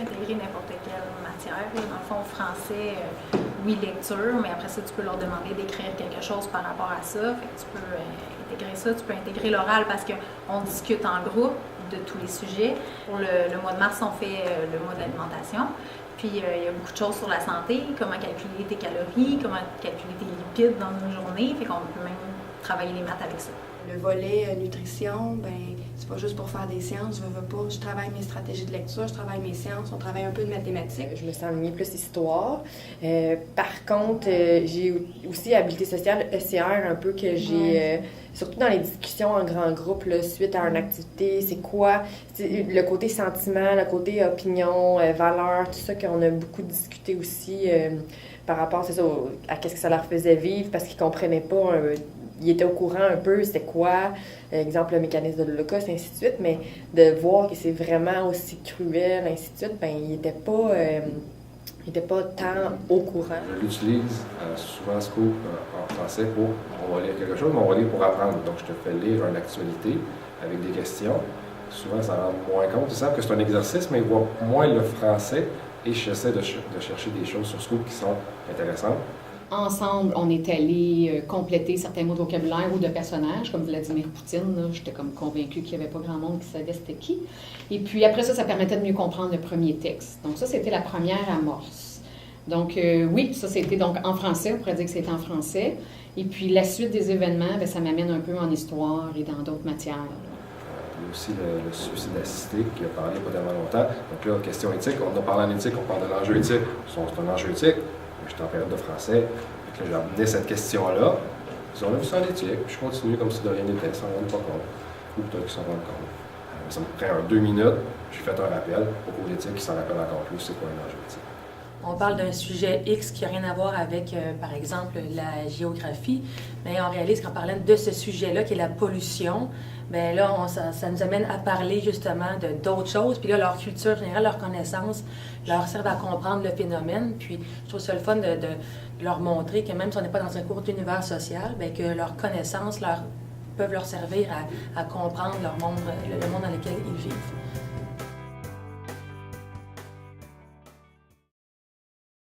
intégrer n'importe quelle matière. Dans le fond, français, oui, lecture, mais après ça, tu peux leur demander d'écrire quelque chose par rapport à ça. Fait que tu peux intégrer ça, tu peux intégrer l'oral parce qu'on discute en groupe de tous les sujets. Pour le mois de mars, on fait le mois d'alimentation. Puis il y a beaucoup de choses sur la santé, comment calculer tes calories, comment calculer tes lipides dans une journée. Fait qu'on peut même travailler les maths avec ça. Le volet nutrition, c'est pas juste pour faire des sciences, je veux pas. Je travaille mes stratégies de lecture, je travaille mes sciences, on travaille un peu de mathématiques. Je me sens alignée plus histoire. Par contre, j'ai aussi habileté sociale, ECR, un peu que j'ai, surtout dans les discussions en grand groupe, là, suite à une activité, c'est quoi le côté sentiment, le côté opinion, valeur, tout ça qu'on a beaucoup discuté aussi par rapport c'est ça, à qu'est-ce que ça leur faisait vivre, parce qu'ils comprenaient pas. Ils étaient au courant un peu, c'était quoi, exemple, le mécanisme de l'Holocauste, ainsi de suite, mais de voir que c'est vraiment aussi cruel, ainsi de suite, ils n'étaient pas tant au courant. Je l'utilise souvent ce cours en français pour, on va lire quelque chose, mais on va lire pour apprendre. Donc, je te fais lire une actualité avec des questions. Souvent, ça rend moins compte. Ils savent que c'est un exercice, mais ils voient moins le français et j'essaie de chercher des choses sur Scoop qui sont intéressantes. Ensemble, on est allé compléter certains mots de vocabulaire ou de personnages, comme Vladimir Poutine. J'étais comme convaincue qu'il n'y avait pas grand monde qui savait c'était qui. Et puis après ça permettait de mieux comprendre le premier texte. Donc ça, c'était la première amorce. Donc oui, ça c'était donc en français, on pourrait dire que c'était en français. Et puis la suite des événements, ça m'amène un peu en histoire et dans d'autres matières. Il y a aussi le suicide assisté qui a parlé pas tellement longtemps. Donc là, question éthique, on a parlé en éthique, on parle de l'enjeu éthique. C'est un enjeu éthique. J'étais en période de français. Donc là, j'ai amené cette question-là. Ils ont vu ça en éthique, puis je continue comme si de rien n'était, sans rendre pas compte. Ou peut-être qu'ils s'en rendent compte. Ça me prend 2 minutes, j'ai fait un rappel au cours d'éthique qui s'en rappelle encore plus c'est quoi un enjeu éthique. On parle d'un sujet X qui n'a rien à voir avec, par exemple, la géographie, mais on réalise qu'en parlant de ce sujet-là, qui est la pollution, bien là, ça nous amène à parler justement de d'autres choses. Puis là, leur culture générale, leur connaissance, leur servent à comprendre le phénomène. Puis je trouve ça le fun de leur montrer que même si on n'est pas dans un cours d'univers social, bien que leurs connaissances peuvent leur servir à comprendre leur monde, le monde dans lequel ils vivent.